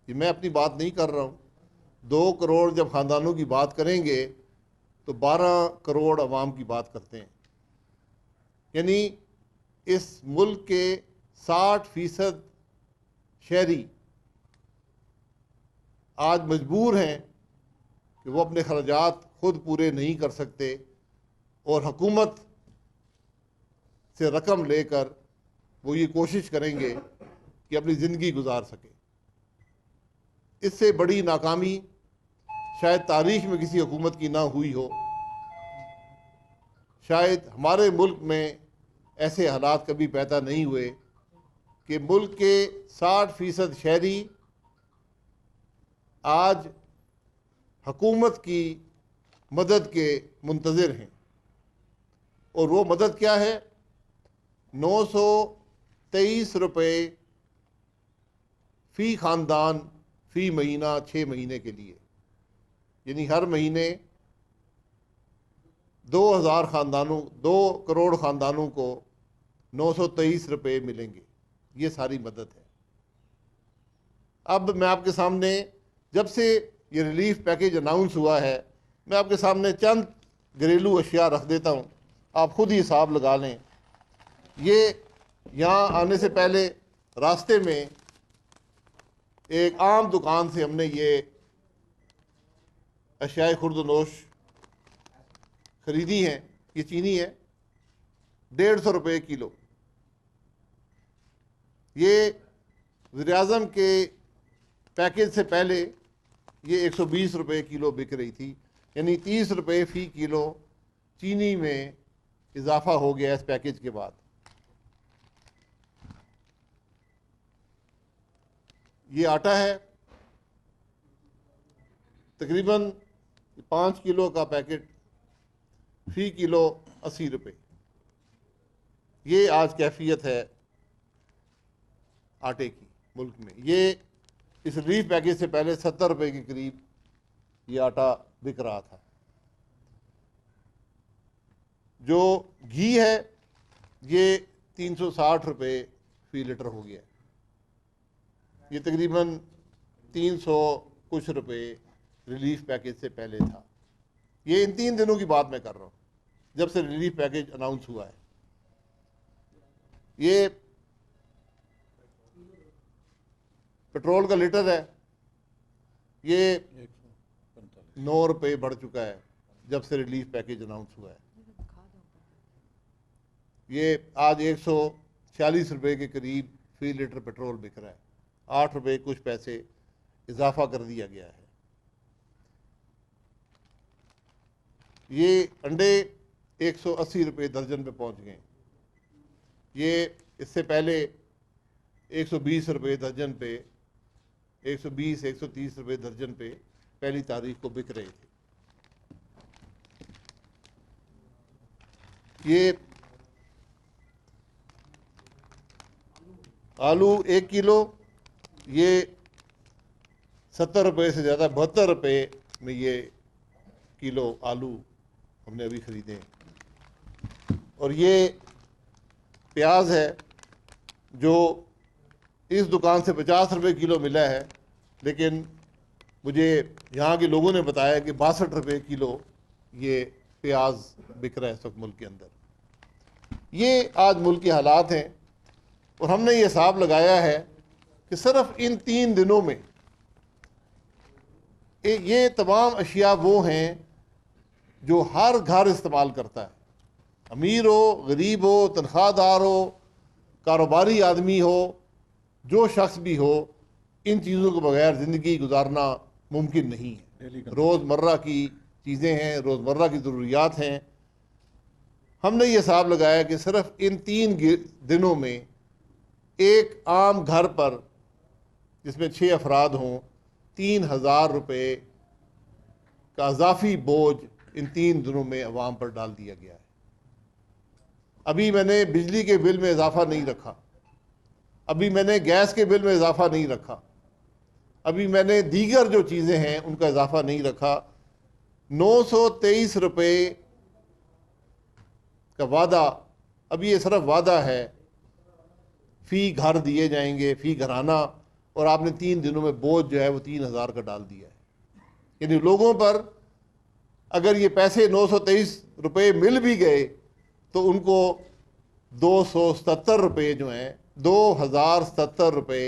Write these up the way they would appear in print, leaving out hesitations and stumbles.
یہ میں اپنی بات نہیں کر رہا ہوں. 2 کروڑ جب خاندانوں کی بات کریں گے تو 12 کروڑ عوام کی بات کرتے ہیں. یعنی اس ملک کے 60% شہری آج مجبور ہیں کہ وہ اپنے خرچات خود پورے نہیں کر سکتے اور حکومت سے رقم لے کر وہ یہ کوشش کریں گے کہ اپنی زندگی گزار سکیں. اس سے بڑی ناکامی شاید تاریخ میں کسی حکومت کی نہ ہوئی ہو. شاید ہمارے ملک میں ایسے حالات کبھی پیدا نہیں ہوئے کہ ملک کے 60% شہری آج حکومت کی مدد کے منتظر ہیں. اور وہ مدد کیا ہے؟ 923 روپے فی خاندان فی مہینہ 6 مہینے کے لیے. یعنی ہر مہینے 2 کروڑ خاندانوں کو 923 روپے ملیں گے. یہ ساری مدد ہے. اب میں آپ کے سامنے جب سے یہ ریلیف پیکیج اناؤنس ہوا ہے میں آپ کے سامنے چند گھریلو اشیاء رکھ دیتا ہوں، آپ خود ہی حساب لگا لیں. یہ یہاں آنے سے پہلے راستے میں ایک عام دکان سے ہم نے یہ اشیاء خرد و نوش خریدی ہیں. یہ چینی ہے 150 روپے کلو. یہ وزیراعظم کے پیکیج سے پہلے یہ 120 روپے کلو بک رہی تھی. یعنی 30 روپے فی کلو چینی میں اضافہ ہو گیا اس پیکیج کے بعد. یہ آٹا ہے تقریباً 5 کلو کا پیکٹ فی کلو 80 روپے. یہ آج کیفیت ہے آٹے کی ملک میں. یہ اس ریلیف پیکیج سے پہلے 70 روپے کے قریب یہ آٹا بک رہا تھا. جو گھی ہے یہ 360 روپے فی لیٹر ہو گیا. یہ تقریباً 300 کچھ روپے ریلیف پیکیج سے پہلے تھا. یہ ان 3 دنوں کی بات میں کر رہا ہوں جب سے ریلیف پیکیج اناؤنس ہوا ہے. یہ پٹرول کا لیٹر ہے، یہ 9 روپے بڑھ چکا ہے جب سے ریلیف پیکیج اناؤنس ہوا ہے. یہ آج 146 روپے کے قریب فی لیٹر پٹرول بک رہا ہے. 8 روپے کچھ پیسے اضافہ کر دیا گیا ہے. یہ انڈے 180 روپے درجن پہ پہنچ گئے. یہ اس سے پہلے 120 روپے درجن پہ 120-130 روپے درجن پہ پہلی تاریخ کو بک رہے تھے. یہ آلو 1 کلو یہ 70 روپے سے زیادہ 72 روپے میں یہ کلو آلو ہم نے ابھی خریدے ہیں. اور یہ پیاز ہے جو اس دکان سے 50 روپے کلو ملا ہے، لیکن مجھے یہاں کے لوگوں نے بتایا کہ 62 روپے کلو یہ پیاز بک رہا ہے اس وقت ملک کے اندر. یہ آج ملک کے حالات ہیں. اور ہم نے یہ حساب لگایا ہے کہ صرف ان 3 دنوں میں یہ تمام اشیاء وہ ہیں جو ہر گھر استعمال کرتا ہے، امیر ہو، غریب ہو، تنخواہ دار ہو، کاروباری آدمی ہو، جو شخص بھی ہو، ان چیزوں کے بغیر زندگی گزارنا ممکن نہیں ہے. روزمرہ کی چیزیں ہیں، روزمرہ کی ضروریات ہیں. ہم نے یہ حساب لگایا کہ صرف ان 3 دنوں میں ایک عام گھر پر جس میں 6 افراد ہوں 3000 روپے کا اضافی بوجھ ان 3 دنوں میں عوام پر ڈال دیا گیا ہے. ابھی میں نے بجلی کے بل میں اضافہ نہیں رکھا، ابھی میں نے گیس کے بل میں اضافہ نہیں رکھا، ابھی میں نے دیگر جو چیزیں ہیں ان کا اضافہ نہیں رکھا. 923 روپے کا وعدہ، ابھی یہ صرف وعدہ ہے، فی گھر دیے جائیں گے، فی گھرانہ اور آپ نے 3 دنوں میں بوجھ جو ہے وہ 3,000 کا ڈال دیا ہے. یعنی لوگوں پر اگر یہ پیسے 923 روپے مل بھی گئے تو ان کو 277 روپے جو ہیں 2077 روپے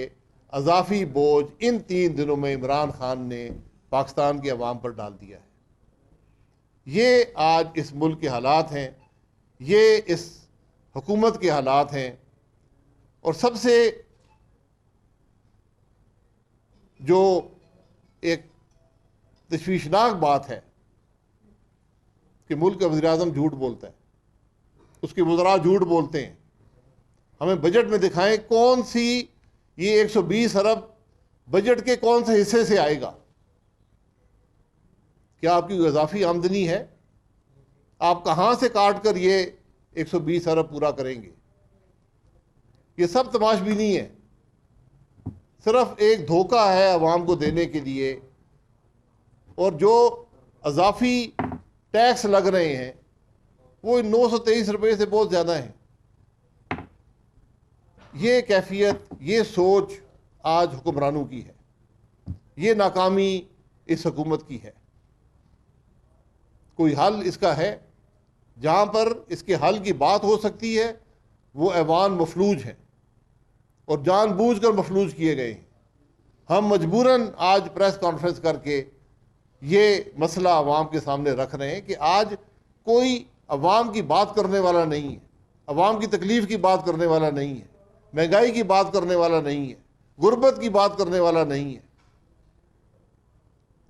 اضافی بوجھ ان 3 دنوں میں عمران خان نے پاکستان کے عوام پر ڈال دیا ہے. یہ آج اس ملک کے حالات ہیں، یہ اس حکومت کے حالات ہیں. اور سب سے جو ایک تشویشناک بات ہے کہ ملک کا وزیر اعظم جھوٹ بولتا ہے، اس کے وزراء جھوٹ بولتے ہیں. ہمیں بجٹ میں دکھائیں کون سی یہ 120 ارب بجٹ کے کون سے حصے سے آئے گا؟ کیا آپ کی اضافی آمدنی ہے؟ آپ کہاں سے کاٹ کر یہ 120 ارب پورا کریں گے؟ یہ سب تماش بینی ہے، صرف ایک دھوکہ ہے عوام کو دینے کے لیے. اور جو اضافی ٹیکس لگ رہے ہیں وہ 923 روپے سے بہت زیادہ ہیں. یہ کیفیت، یہ سوچ آج حکمرانوں کی ہے، یہ ناکامی اس حکومت کی ہے. کوئی حل اس کا ہے؟ جہاں پر اس کے حل کی بات ہو سکتی ہے وہ ایوان مفلوج ہیں اور جان بوجھ کر مفلوج کیے گئے ہیں. ہم مجبوراً آج پریس کانفرنس کر کے یہ مسئلہ عوام کے سامنے رکھ رہے ہیں کہ آج کوئی عوام کی بات کرنے والا نہیں ہے، عوام کی تکلیف کی بات کرنے والا نہیں ہے، مہنگائی کی بات کرنے والا نہیں ہے، غربت کی بات کرنے والا نہیں ہے.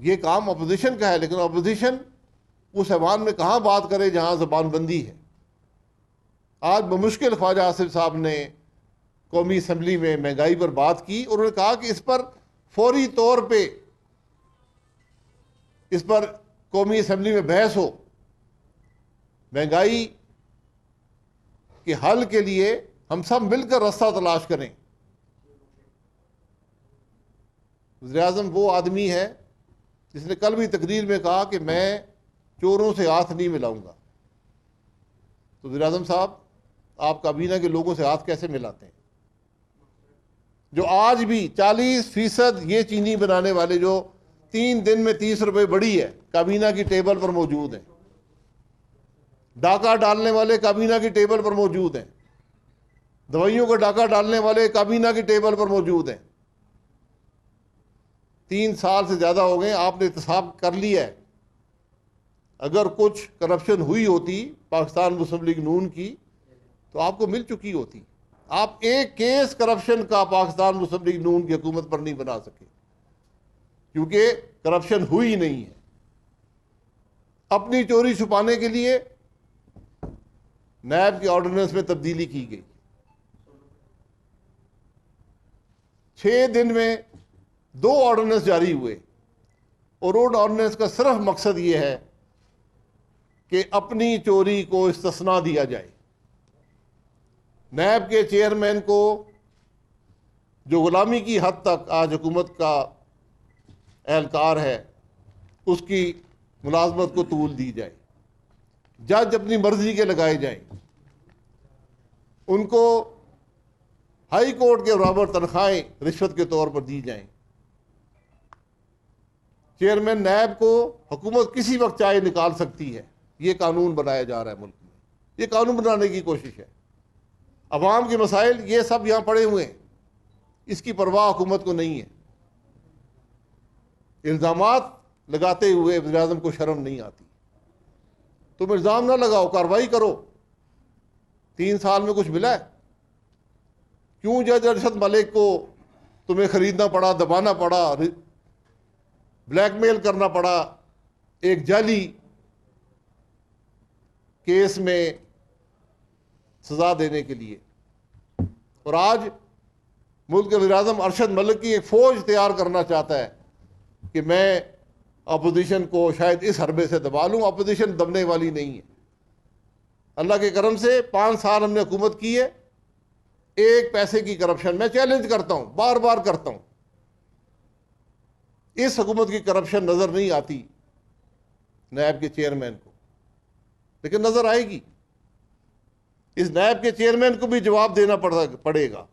یہ کام اپوزیشن کا ہے، لیکن اپوزیشن اس ایوان میں کہاں بات کرے جہاں زبان بندی ہے. آج بمشکل خواجہ آصف صاحب نے قومی اسمبلی میں مہنگائی پر بات کی اور انہوں نے کہا کہ اس پر فوری طور پہ اس پر قومی اسمبلی میں بحث ہو. مہنگائی کے حل کے لیے ہم سب مل کر راستہ تلاش کریں. وزیر اعظم وہ آدمی ہے جس نے کل بھی تقریر میں کہا کہ میں چوروں سے ہاتھ نہیں ملاؤں گا. تو وزیر اعظم صاحب آپ کابینہ کے لوگوں سے ہاتھ کیسے ملاتے ہیں جو آج بھی 40% یہ چینی بنانے والے جو 3 دن میں 30 روپے بڑھی ہے کابینہ کی ٹیبل پر موجود ہیں، ڈاکہ ڈالنے والے کابینہ کی ٹیبل پر موجود ہیں، دوائیوں کا ڈاکہ ڈالنے والے کابینہ کی ٹیبل پر موجود ہیں. 3 سال سے زیادہ ہو گئے، آپ نے احتساب کر لیا ہے. اگر کچھ کرپشن ہوئی ہوتی پاکستان مسلم لیگ نون کی تو آپ کو مل چکی ہوتی. آپ ایک کیس کرپشن کا پاکستان مسلم لیگ نون کی حکومت پر نہیں بنا سکے کیونکہ کرپشن ہوئی نہیں ہے. اپنی چوری چھپانے کے لیے نیب کے آرڈیننس میں تبدیلی کی گئی. 6 دن میں 2 آرڈیننس جاری ہوئے اور ان آرڈیننس کا صرف مقصد یہ ہے کہ اپنی چوری کو استثناء دیا جائے. نیب کے چیئرمین کو جو غلامی کی حد تک آج حکومت کا اہلکار ہے اس کی ملازمت کو طول دی جائے. جج اپنی مرضی کے لگائے جائیں، ان کو ہائی کورٹ کے برابر تنخواہیں رشوت کے طور پر دی جائیں. چیئرمین نیب کو حکومت کسی وقت چاہے نکال سکتی ہے. یہ قانون بنایا جا رہا ہے ملک میں، یہ قانون بنانے کی کوشش ہے. عوام کے مسائل یہ سب یہاں پڑے ہوئے ہیں، اس کی پرواہ حکومت کو نہیں ہے. الزامات لگاتے ہوئے وزیر اعظم کو شرم نہیں آتی. تم الزام نہ لگاؤ، کارروائی کرو. 3 سال میں کچھ ملا ہے؟ کیوں جج ارشد ملک کو تمہیں خریدنا پڑا، دبانا پڑا، بلیک میل کرنا پڑا ایک جعلی کیس میں سزا دینے کے لیے؟ اور آج ملک کے وزیر اعظم ارشد ملک کی ایک فوج تیار کرنا چاہتا ہے کہ میں اپوزیشن کو شاید اس حربے سے دبا لوں. اپوزیشن دبنے والی نہیں ہے. اللہ کے کرم سے 5 سال ہم نے حکومت کی ہے، ایک پیسے کی کرپشن میں چیلنج کرتا ہوں، بار بار کرتا ہوں. اس حکومت کی کرپشن نظر نہیں آتی نیب کے چیئرمین کو، لیکن نظر آئے گی. اس نیب کے چیئرمین کو بھی جواب دینا پڑے گا.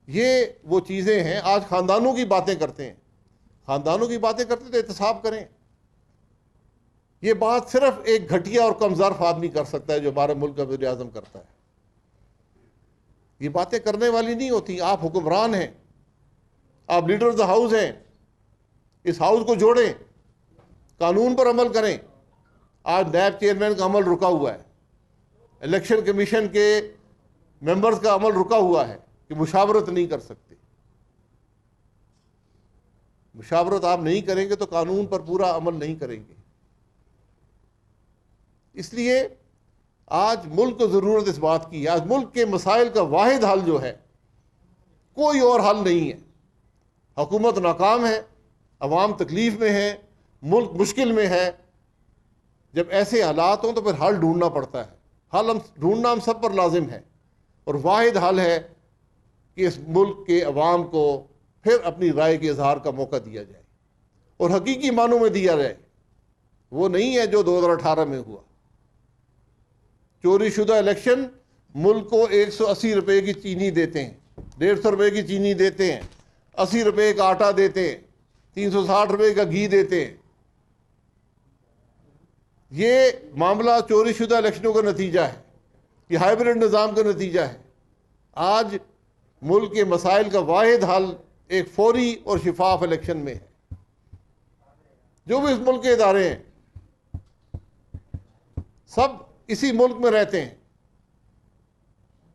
یہ وہ چیزیں ہیں. آج خاندانوں کی باتیں کرتے ہیں، خاندانوں کی باتیں کرتے تو احتساب کریں. یہ بات صرف ایک گھٹیا اور کم ظرف آدمی کر سکتا ہے جو ہمارے ملک کا وزیر اعظم کرتا ہے. یہ باتیں کرنے والی نہیں ہوتی. آپ حکمران ہیں، آپ لیڈر آف دا ہاؤس ہیں. اس ہاؤس کو جوڑیں، قانون پر عمل کریں. آج نیب چیئرمین کا عمل رکا ہوا ہے، الیکشن کمیشن کے ممبرز کا عمل رکا ہوا ہے کہ مشاورت نہیں کر سکتے. مشاورت آپ نہیں کریں گے تو قانون پر پورا عمل نہیں کریں گے. اس لیے آج ملک کو ضرورت اس بات کی ہے. آج ملک کے مسائل کا واحد حل جو ہے، کوئی اور حل نہیں ہے. حکومت ناکام ہے، عوام تکلیف میں ہے، ملک مشکل میں ہے. جب ایسے حالات ہوں تو پھر حل ڈھونڈنا پڑتا ہے. حل ڈھونڈنا ہم سب پر لازم ہے، اور واحد حل ہے کہ اس ملک کے عوام کو پھر اپنی رائے کے اظہار کا موقع دیا جائے، اور حقیقی معنوں میں دیا جائے. وہ نہیں ہے جو 2018 میں ہوا. چوری شدہ الیکشن. ملک کو 180 روپے کی چینی دیتے ہیں، 150 روپے کی چینی دیتے ہیں، 80 روپے کا آٹا دیتے ہیں، 360 روپے کا گھی دیتے ہیں. یہ معاملہ چوری شدہ الیکشنوں کا نتیجہ ہے، یہ ہائیبرڈ نظام کا نتیجہ ہے. آج ملک کے مسائل کا واحد حل ایک فوری اور شفاف الیکشن میں ہے. جو بھی اس ملک کے ادارے ہیں سب اسی ملک میں رہتے ہیں،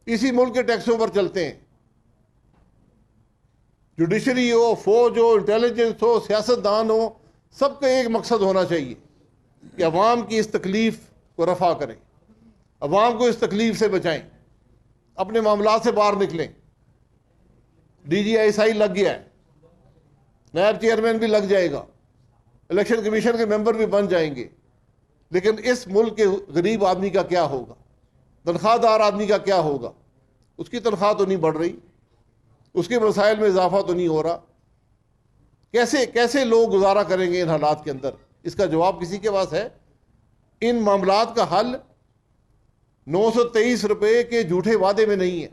اسی ملک کے ٹیکسوں پر چلتے ہیں. جوڈیشری ہو، فوج ہو، انٹیلیجنس ہو، سیاستدان ہو، سب کا ایک مقصد ہونا چاہیے کہ عوام کی اس تکلیف کو رفع کریں، عوام کو اس تکلیف سے بچائیں، اپنے معاملات سے باہر نکلیں. ڈی جی آئی آئی لگ گیا ہے، نیب چیئرمین بھی لگ جائے گا، الیکشن کمیشن کے ممبر بھی بن جائیں گے. لیکن اس ملک کے غریب آدمی کا کیا ہوگا؟ تنخواہ دار آدمی کا کیا ہوگا؟ اس کی تنخواہ تو نہیں بڑھ رہی، اس کے مسائل میں اضافہ تو نہیں ہو رہا. کیسے لوگ گزارا کریں گے ان حالات کے اندر؟ اس کا جواب کسی کے پاس ہے؟ ان معاملات کا حل 923 روپے کے جھوٹے وعدے میں نہیں ہے.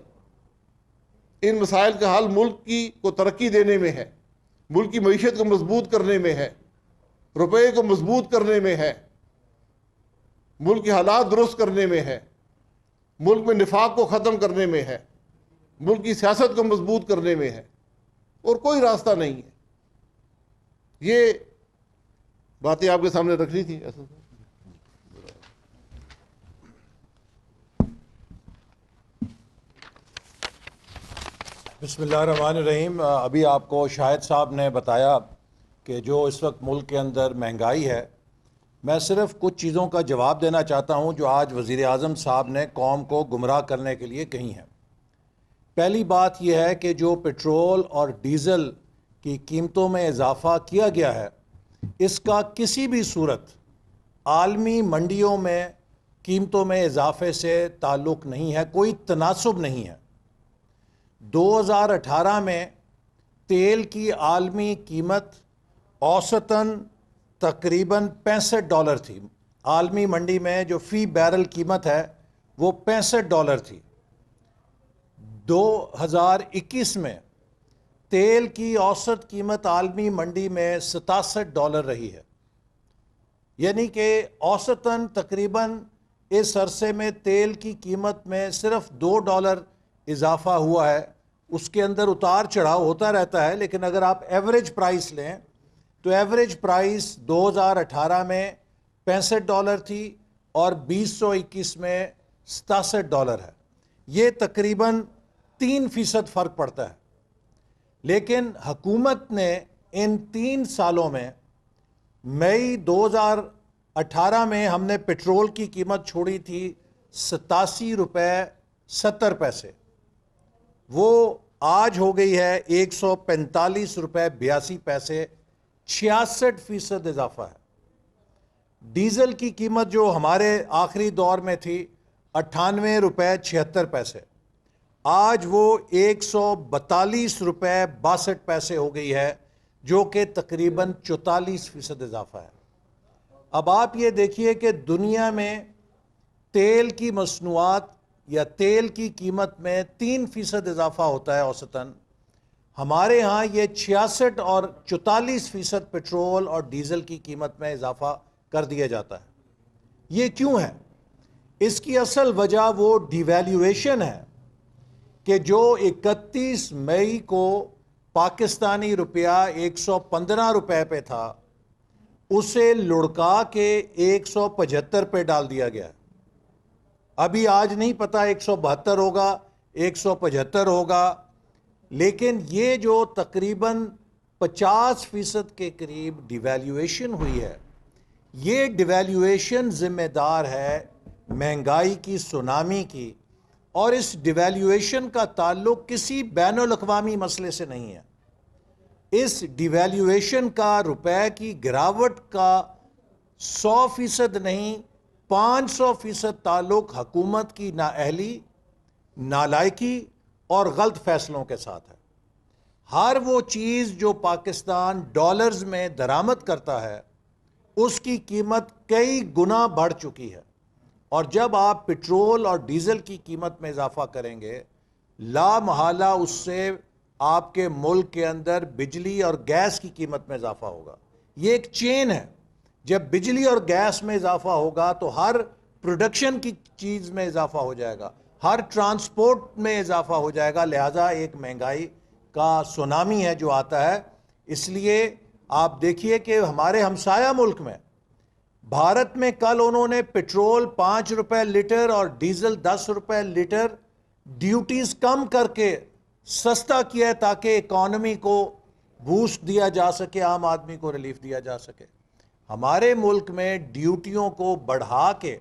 ان مسائل کا حل ملک کو ترقی دینے میں ہے، ملک کی معیشت کو مضبوط کرنے میں ہے، روپے کو مضبوط کرنے میں ہے، ملک کے حالات درست کرنے میں ہے، ملک میں نفاق کو ختم کرنے میں ہے، ملک کی سیاست کو مضبوط کرنے میں ہے. اور کوئی راستہ نہیں ہے. یہ باتیں آپ کے سامنے رکھنی تھی. بسم اللہ الرحمن الرحیم. ابھی آپ کو شاہد صاحب نے بتایا کہ جو اس وقت ملک کے اندر مہنگائی ہے. میں صرف کچھ چیزوں کا جواب دینا چاہتا ہوں جو آج وزیر اعظم صاحب نے قوم کو گمراہ کرنے کے لیے کہی ہیں. پہلی بات یہ ہے کہ جو پیٹرول اور ڈیزل کی قیمتوں میں اضافہ کیا گیا ہے، اس کا کسی بھی صورت عالمی منڈیوں میں قیمتوں میں اضافے سے تعلق نہیں ہے، کوئی تناسب نہیں ہے. 2018 میں تیل کی عالمی قیمت اوسطاً تقریباً $65 تھی. عالمی منڈی میں جو فی بیرل قیمت ہے وہ $65 تھی. 2021 میں تیل کی اوسط قیمت عالمی منڈی میں $67 رہی ہے. یعنی کہ اوسطاً تقریباً اس عرصے میں تیل کی قیمت میں صرف $2 اضافہ ہوا ہے. اس کے اندر اتار چڑھاؤ ہوتا رہتا ہے، لیکن اگر آپ ایوریج پرائس لیں تو ایوریج پرائس 2018 میں $65 تھی اور 2021 میں $67 ہے. یہ تقریباً 3% فرق پڑتا ہے. لیکن حکومت نے ان 3 سالوں میں، مئی 2018 میں ہم نے پیٹرول کی قیمت چھوڑی تھی $87.70، وہ آج ہو گئی ہے $145.82، 66% اضافہ ہے. ڈیزل کی قیمت جو ہمارے آخری دور میں تھی $98.76، آج وہ $142.62 ہو گئی ہے، جو کہ تقریباً 44% اضافہ ہے. اب آپ یہ دیکھیے کہ دنیا میں تیل کی مصنوعات یا تیل کی قیمت میں 3% اضافہ ہوتا ہے اوسطاً، ہمارے ہاں یہ 66 اور 44% پیٹرول اور ڈیزل کی قیمت میں اضافہ کر دیا جاتا ہے. یہ کیوں ہے؟ اس کی اصل وجہ وہ ڈیویلیویشن ہے کہ جو 31 مئی کو پاکستانی روپیہ 115 روپے پہ تھا اسے لڑکا کے 175 پہ ڈال دیا گیا. ابھی آج نہیں پتا 172 ہوگا 175 ہوگا، لیکن یہ جو تقریباً 50% کے قریب ڈیویلیویشن ہوئی ہے، یہ ڈیویلیویشن ذمہ دار ہے مہنگائی کی سونامی کی. اور اس ڈیویلیویشن کا تعلق کسی بین الاقوامی مسئلے سے نہیں ہے. اس ڈیویلیویشن کا روپے کی گراوٹ کا 100% نہیں 500% تعلق حکومت کی نااہلی، نالائکی اور غلط فیصلوں کے ساتھ ہے. ہر وہ چیز جو پاکستان ڈالرز میں درآمد کرتا ہے اس کی قیمت کئی گنا بڑھ چکی ہے، اور جب آپ پٹرول اور ڈیزل کی قیمت میں اضافہ کریں گے لا محالہ اس سے آپ کے ملک کے اندر بجلی اور گیس کی قیمت میں اضافہ ہوگا. یہ ایک چین ہے. جب بجلی اور گیس میں اضافہ ہوگا تو ہر پروڈکشن کی چیز میں اضافہ ہو جائے گا، ہر ٹرانسپورٹ میں اضافہ ہو جائے گا. لہذا ایک مہنگائی کا سونامی ہے جو آتا ہے. اس لیے آپ دیکھیے کہ ہمارے ہمسایہ ملک میں بھارت میں کل انہوں نے پٹرول 5 روپے لیٹر اور ڈیزل 10 روپے لیٹر ڈیوٹیز کم کر کے سستا کیا ہے تاکہ اکانومی کو بوسٹ دیا جا سکے، عام آدمی کو ریلیف دیا جا سکے. ہمارے ملک میں ڈیوٹیوں کو بڑھا کے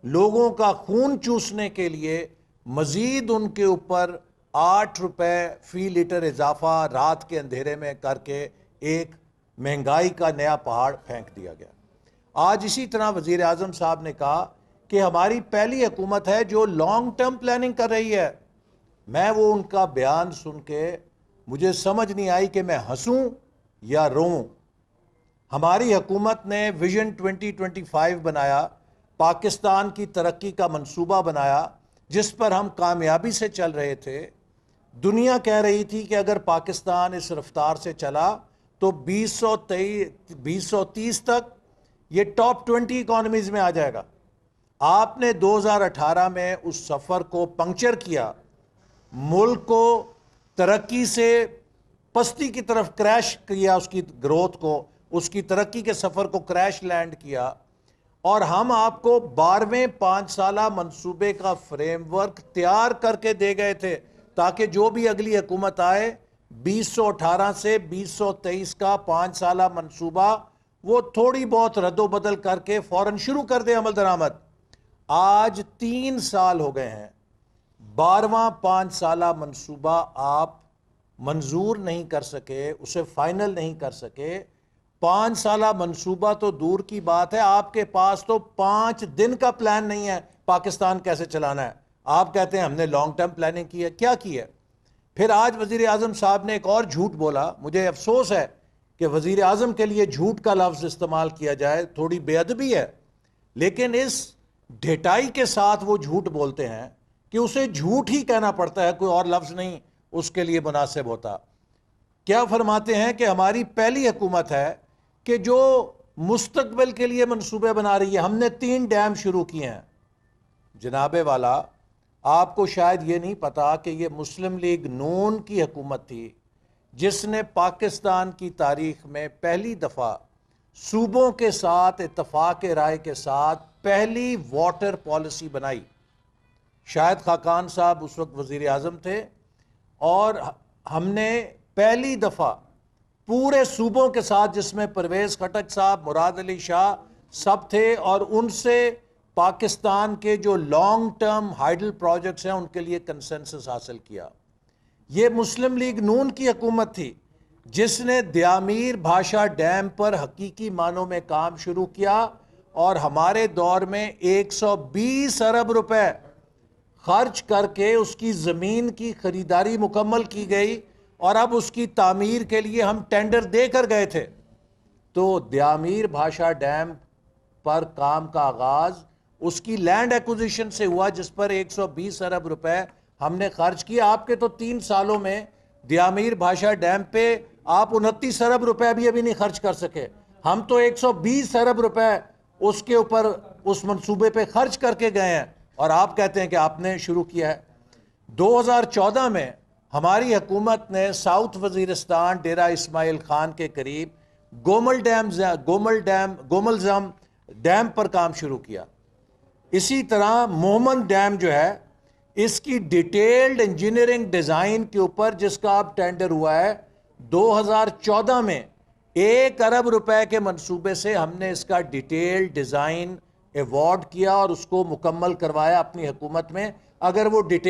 لوگوں کا خون چوسنے کے لیے مزید ان کے اوپر 8 روپے فی لیٹر اضافہ رات کے اندھیرے میں کر کے ایک مہنگائی کا نیا پہاڑ پھینک دیا گیا. آج اسی طرح وزیر اعظم صاحب نے کہا کہ ہماری پہلی حکومت ہے جو لانگ ٹرم پلاننگ کر رہی ہے. میں وہ ان کا بیان سن کے مجھے سمجھ نہیں آئی کہ میں ہنسوں یا روؤں. ہماری حکومت نے ویژن 2025 بنایا، پاکستان کی ترقی کا منصوبہ بنایا جس پر ہم کامیابی سے چل رہے تھے. دنیا کہہ رہی تھی کہ اگر پاکستان اس رفتار سے چلا تو 2030 تک یہ ٹاپ 20 اکانومیز میں آ جائے گا. آپ نے 2018 میں اس سفر کو پنکچر کیا، ملک کو ترقی سے پستی کی طرف کریش کیا، اس کی گروتھ کو، اس کی ترقی کے سفر کو کریش لینڈ کیا. اور ہم آپ کو 12ویں 5 سالہ منصوبے کا فریم ورک تیار کر کے دے گئے تھے تاکہ جو بھی اگلی حکومت آئے 2018 سے 2023 کا 5 سالہ منصوبہ وہ تھوڑی بہت رد و بدل کر کے فوراً شروع کر دے عمل درآمد. آج 3 سال ہو گئے ہیں، 12واں 5 سالہ منصوبہ آپ منظور نہیں کر سکے، اسے فائنل نہیں کر سکے. 5 سالہ منصوبہ تو دور کی بات ہے، آپ کے پاس تو 5 دن کا پلان نہیں ہے پاکستان کیسے چلانا ہے. آپ کہتے ہیں ہم نے لانگ ٹرم پلاننگ کی ہے. کیا کی ہے؟ پھر آج وزیر اعظم صاحب نے ایک اور جھوٹ بولا. مجھے افسوس ہے کہ وزیر اعظم کے لیے جھوٹ کا لفظ استعمال کیا جائے، تھوڑی بے ادبی ہے، لیکن اس ڈھٹائی کے ساتھ وہ جھوٹ بولتے ہیں کہ اسے جھوٹ ہی کہنا پڑتا ہے، کوئی اور لفظ نہیں اس کے لیے مناسب ہوتا. کیا فرماتے ہیں کہ ہماری پہلی حکومت ہے کہ جو مستقبل کے لیے منصوبے بنا رہی ہے. ہم نے 3 ڈیم شروع کیے ہیں. جناب والا، آپ کو شاید یہ نہیں پتا کہ یہ مسلم لیگ نون کی حکومت تھی جس نے پاکستان کی تاریخ میں پہلی دفعہ صوبوں کے ساتھ اتفاق رائے کے ساتھ پہلی واٹر پالیسی بنائی. شاہد خاقان صاحب اس وقت وزیر اعظم تھے اور ہم نے پہلی دفعہ پورے صوبوں کے ساتھ، جس میں پرویز خٹک صاحب، مراد علی شاہ سب تھے، اور ان سے پاکستان کے جو لانگ ٹرم ہائیڈل پروجیکٹس ہیں ان کے لیے کنسنسس حاصل کیا. یہ مسلم لیگ نون کی حکومت تھی جس نے دیامیر بھاشا ڈیم پر حقیقی معنوں میں کام شروع کیا، اور ہمارے دور میں 120 ارب روپے خرچ کر کے اس کی زمین کی خریداری مکمل کی گئی، اور اب اس کی تعمیر کے لیے ہم ٹینڈر دے کر گئے تھے. تو دیامیر بھاشا ڈیم پر کام کا آغاز اس کی لینڈ ایکوزیشن سے ہوا جس پر 120 ارب روپے ہم نے خرچ کیا. آپ کے تو 3 سالوں میں دیامیر بھاشا ڈیم پہ آپ 29 ارب روپے ابھی نہیں خرچ کر سکے. ہم تو 120 ارب روپے اس کے اوپر اس منصوبے پہ خرچ کر کے گئے ہیں اور آپ کہتے ہیں کہ آپ نے شروع کیا ہے. 2014 میں ہماری حکومت نے ساؤتھ وزیرستان ڈیرہ اسماعیل خان کے قریب گوملزم ڈیم پر کام شروع کیا. اسی طرح مومن ڈیم جو ہے اس کی ڈیٹیلڈ انجینئرنگ ڈیزائن کے اوپر جس کا اب ٹینڈر ہوا ہے 2014 میں 1 ارب روپے کے منصوبے سے ہم نے اس کا ڈیٹیل ڈیزائن ایوارڈ کیا اور اس کو مکمل کروایا اپنی حکومت میں. اگر وہ ڈیٹیل